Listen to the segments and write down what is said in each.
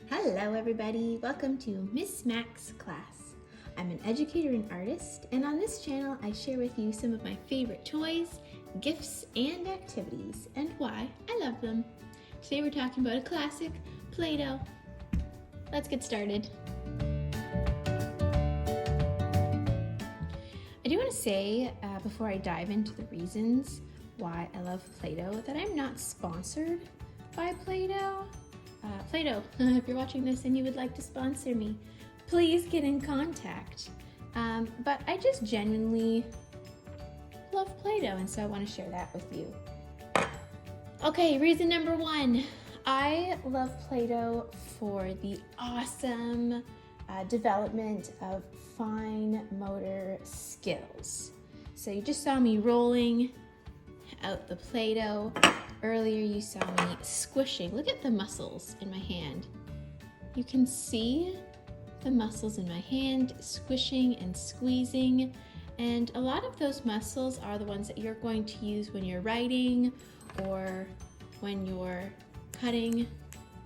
Hello everybody, welcome to Miss Mac's class. I'm an educator and artist, and on this channel I share with you some of my favorite toys, gifts, and activities, and why I love them. Today we're talking about a classic, Play-Doh. Let's get started. I do want to say, before I dive into the reasons why I love Play-Doh, that I'm not sponsored by Play-Doh. Playdoh, if you're watching this and you would like to sponsor me, please get in contact. But I just genuinely love Play-Doh, and so I want to share that with you. Okay, reason number one. I love Play-Doh for the awesome development of fine motor skills. So you just saw me rolling out the Play-Doh. Earlier you saw me squishing. Look at the muscles in my hand. You can see the muscles in my hand squishing and squeezing, and a lot of those muscles are the ones that you're going to use when you're writing or when you're cutting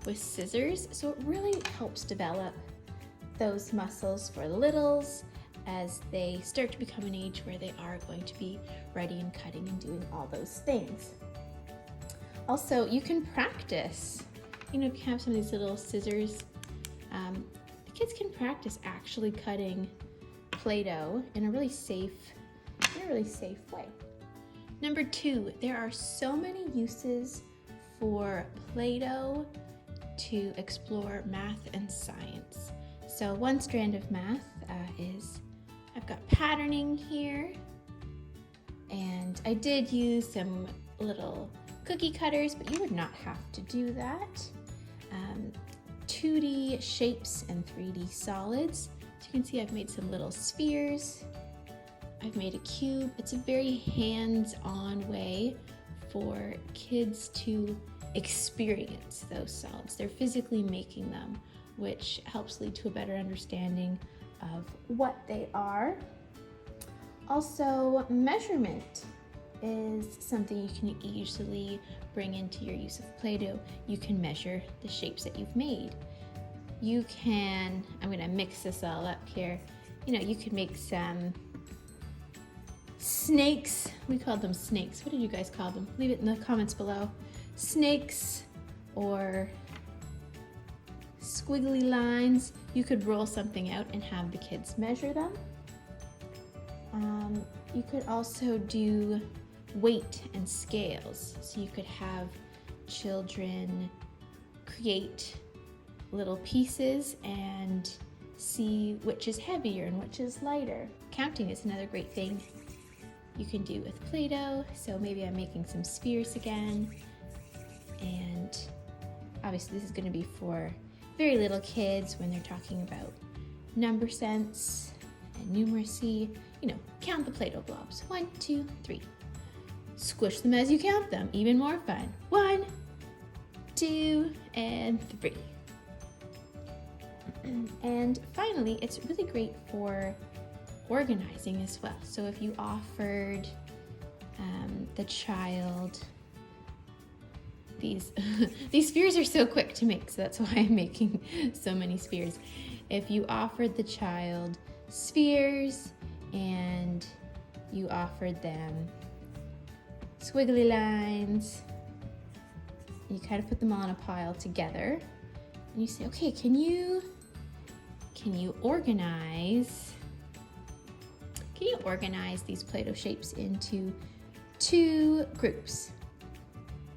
with scissors. So it really helps develop those muscles for littles as they start to become an age where they are going to be writing and cutting and doing all those things. Also, you can practice. You know, if you have some of these little scissors, the kids can practice actually cutting Play-Doh in a really safe way. Number two, there are so many uses for Play-Doh to explore math and science. So one strand of math is, I've got patterning here, and I did use some little cookie cutters, but you would not have to do that. 2D shapes and 3D solids. As you can see, I've made some little spheres. I've made a cube. It's a very hands-on way for kids to experience those solids. They're physically making them, which helps lead to a better understanding of what they are. Also, measurement is something you can easily bring into your use of Play-Doh. You can measure the shapes that you've made. You can, I'm gonna mix this all up here. You know, you could make some snakes. We called them snakes. What did you guys call them? Leave it in the comments below. Snakes or squiggly lines. You could roll something out and have the kids measure them. You could also do weight and scales. So you could have children create little pieces and see which is heavier and which is lighter. Counting is another great thing you can do with Play-Doh. So maybe I'm making some spheres again. And obviously this is going to be for very little kids when they're talking about number sense and numeracy. You know, count the Play-Doh blobs. 1, 2, 3. Squish them as you count them, even more fun. 1, 2, and 3. And finally, it's really great for organizing as well. So if you offered the child these spheres are so quick to make, so that's why I'm making so many spheres. If you offered the child spheres and you offered them squiggly lines, you kind of put them all in a pile together, and you say, okay, can you organize these Play-Doh shapes into 2 groups?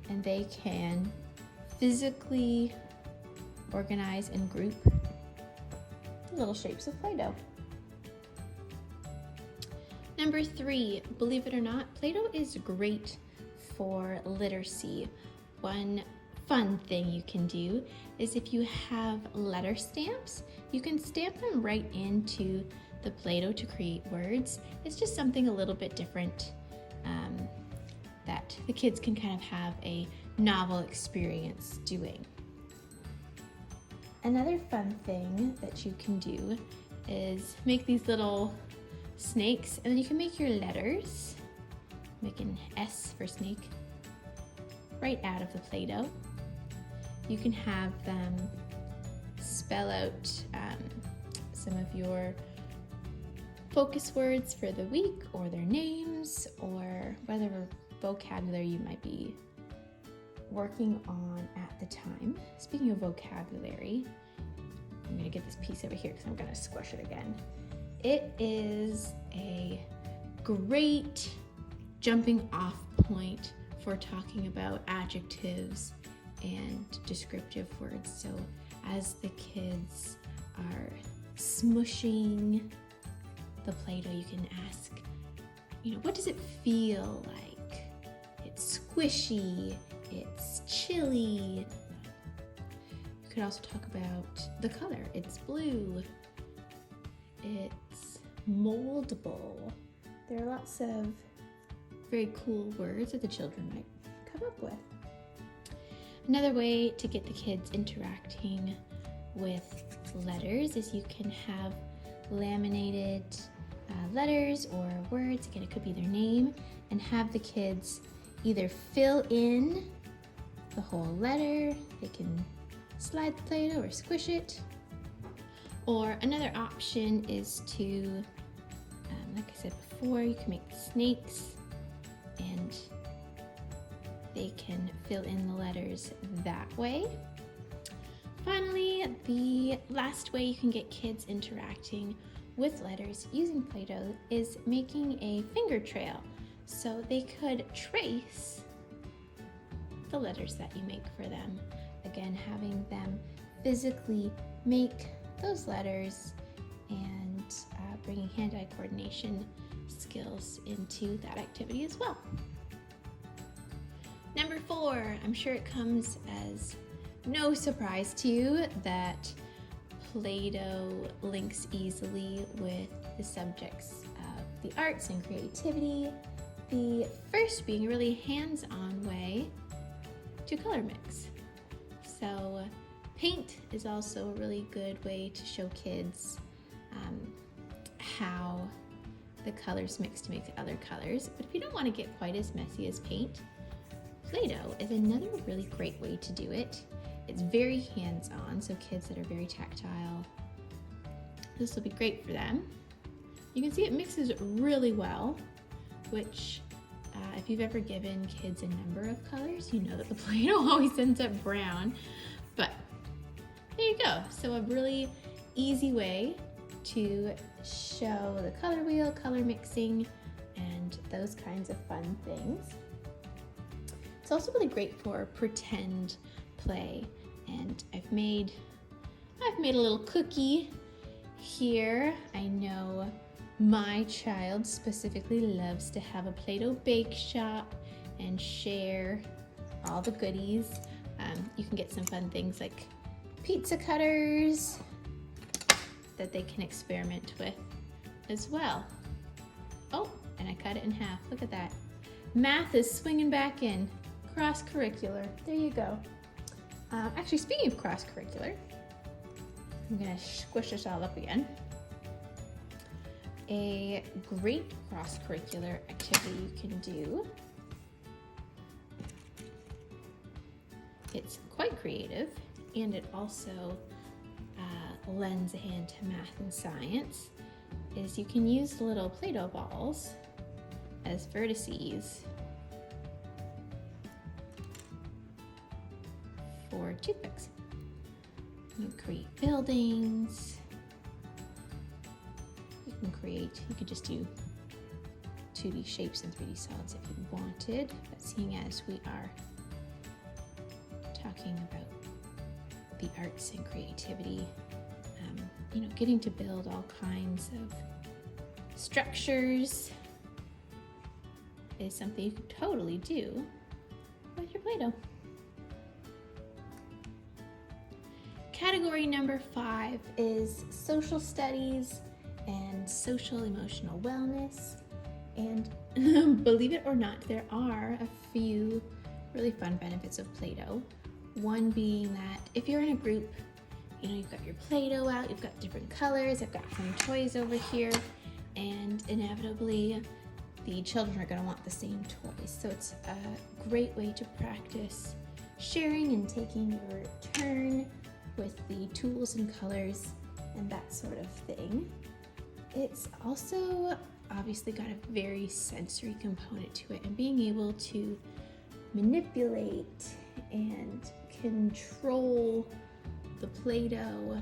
And they can physically organize and group the little shapes of Play-Doh. Number 3, believe it or not, Play-Doh is great for literacy. One fun thing you can do is if you have letter stamps, you can stamp them right into the Play-Doh to create words. It's just something a little bit different that the kids can kind of have a novel experience doing. Another fun thing that you can do is make these little snakes, and then you can make your letters. Make an S for snake right out of the Play-Doh. You can have them spell out some of your focus words for the week, or their names, or whatever vocabulary you might be working on at the time. Speaking of vocabulary, I'm gonna get this piece over here because I'm gonna squish it again. It is a great jumping off point for talking about adjectives and descriptive words. So as the kids are smushing the Play-Doh, you can ask, what does it feel like? It's squishy, it's chilly. You could also talk about the color. It's blue, it's moldable. There are lots of very cool words that the children might come up with. Another way to get the kids interacting with letters is you can have laminated letters or words. Again, it could be their name, and have the kids either fill in the whole letter. They can slide the Play-Doh or squish it. Or another option is to, like I said before, you can make snakes and they can fill in the letters that way. Finally, the last way you can get kids interacting with letters using Play-Doh is making a finger trail. So they could trace the letters that you make for them. Again, having them physically make those letters and bringing hand-eye coordination skills into that activity as well. Number 4, I'm sure it comes as no surprise to you that Play-Doh links easily with the subjects of the arts and creativity. The first being a really hands-on way to color mix. So paint is also a really good way to show kids how the colors mix to make other colors. But if you don't want to get quite as messy as paint, Play-Doh is another really great way to do it. It's very hands-on, so kids that are very tactile, this will be great for them. You can see it mixes really well, which if you've ever given kids a number of colors, you know that the Play-Doh always ends up brown. But there you go. So a really easy way to show the color wheel, color mixing, and those kinds of fun things. It's also really great for pretend play, and I've made a little cookie here. I know my child specifically loves to have a Play-Doh bake shop and share all the goodies. You can get some fun things like pizza cutters that they can experiment with as well. Oh, and I cut it in half. Look at that. Math is swinging back in. Cross-curricular. There you go. Actually, speaking of cross-curricular, I'm gonna squish this all up again. A great cross-curricular activity you can do. It's quite creative, and it also lends a hand to math and science, is you can use the little Play-Doh balls as vertices for toothpicks. You can create buildings. You could just do 2D shapes and 3D solids if you wanted, but seeing as we are talking about the arts and creativity, getting to build all kinds of structures is something you could totally do with your Play-Doh. Category number 5 is social studies and social emotional wellness. And believe it or not, there are a few really fun benefits of Play-Doh. One being that if you're in a group, you've got your Play-Doh out, you've got different colors, I've got fun toys over here, and inevitably the children are going to want the same toys. So it's a great way to practice sharing and taking your turn with the tools and colors and that sort of thing. It's also obviously got a very sensory component to it, and being able to manipulate and control the Play-Doh,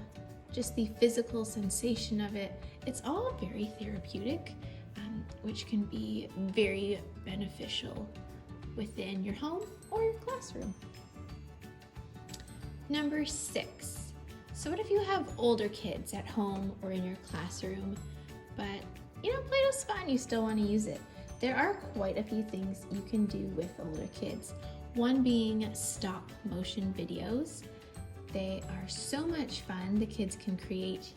just the physical sensation of it, it's all very therapeutic, which can be very beneficial within your home or your classroom. Number 6. So what if you have older kids at home or in your classroom, but Play-Doh's fun, you still want to use it? There are quite a few things you can do with older kids. One being stop motion videos. They are so much fun. The kids can create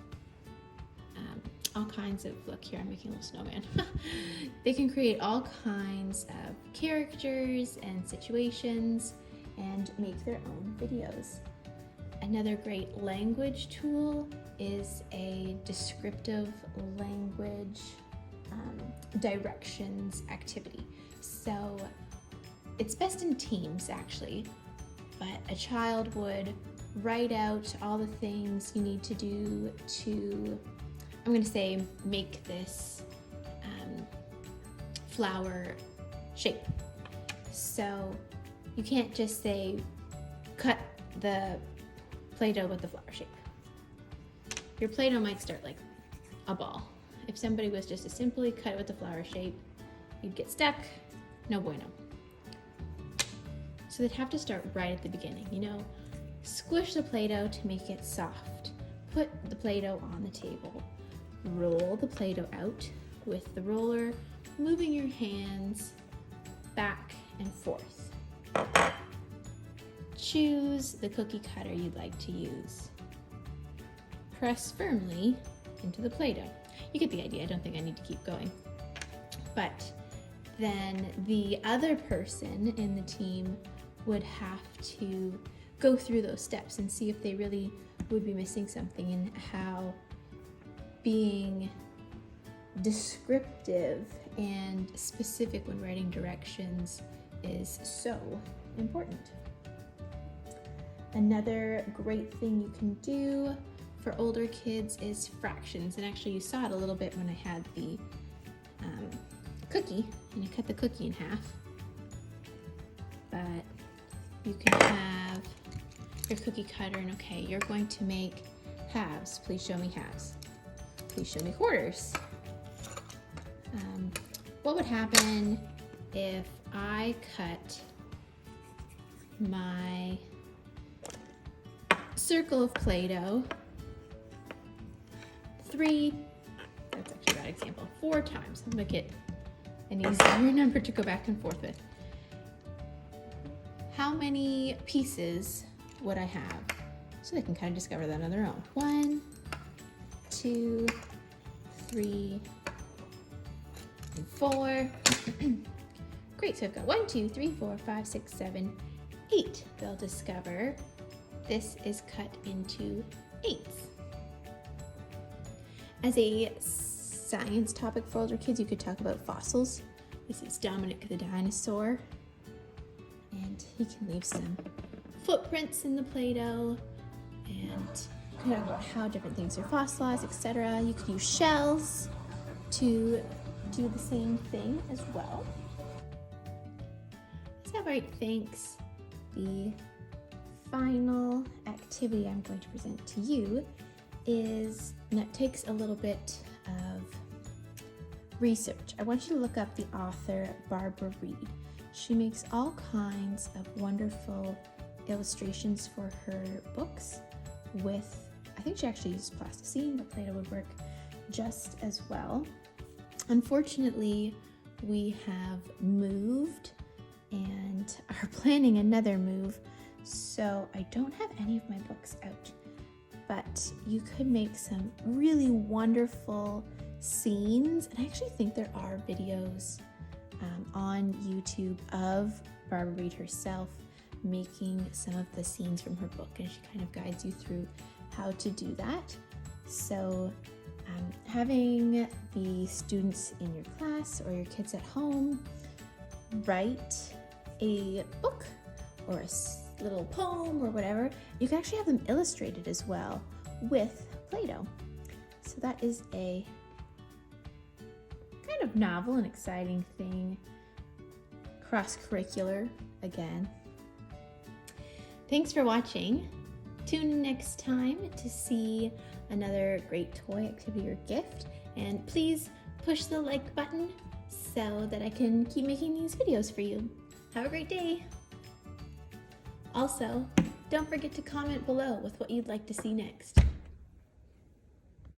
all kinds of, look here, I'm making a little snowman. They can create all kinds of characters and situations and make their own videos. Another great language tool is a descriptive language directions activity. So it's best in teams actually, but a child would write out all the things you need to do to, I'm going to say, make this flower shape. So you can't just say cut the Play-Doh with the flower shape. Your Play-Doh might start like a ball. If somebody was just to simply cut it with the flower shape, you'd get stuck, no bueno. So they'd have to start right at the beginning, squish the Play-Doh to make it soft, put the Play-Doh on the table, roll the Play-Doh out with the roller, moving your hands back and forth. Choose the cookie cutter you'd like to use. Press firmly into the Play-Doh. You get the idea, I don't think I need to keep going. But then the other person in the team would have to go through those steps and see if they really would be missing something, and how being descriptive and specific when writing directions is so important. Another great thing you can do for older kids is fractions, and actually you saw it a little bit when I had the cookie, and I cut the cookie in half. But you can have your cookie cutter, and okay, you're going to make halves. Please show me halves. Please show me quarters. What would happen if I cut my circle of Play-Doh that's actually a bad example, 4 times? I'll make it an easier number to go back and forth with. How many pieces would I have? So they can kind of discover that on their own. 1, 2, 3, and 4. Great, so I've got 1, 2, 3, 4, 5, 6, 7, 8. They'll discover this is cut into 8ths. As a science topic for older kids, you could talk about fossils. This is Dominic the dinosaur, and he can leave some footprints in the Play-Doh, and talk about how different things are fossilized, etc. You could use shells to do the same thing as well. So right, thanks. The final activity I'm going to present to you is, and it takes a little bit of research. I want you to look up the author Barbara Reed. She makes all kinds of wonderful illustrations for her books with, I think she actually used plasticine, but Play-Doh would work just as well. Unfortunately, we have moved and are planning another move, so I don't have any of my books out, but you could make some really wonderful scenes, and I actually think there are videos on YouTube of Barbara Reed herself making some of the scenes from her book, and she kind of guides you through how to do that. So having the students in your class or your kids at home write a book or a little poem or whatever, you can actually have them illustrated as well with Play-Doh. So that is a kind of novel and exciting thing. Cross-curricular again. Thanks for watching. Tune in next time to see another great toy, activity, or gift. And please push the like button so that I can keep making these videos for you. Have a great day. Also, don't forget to comment below with what you'd like to see next.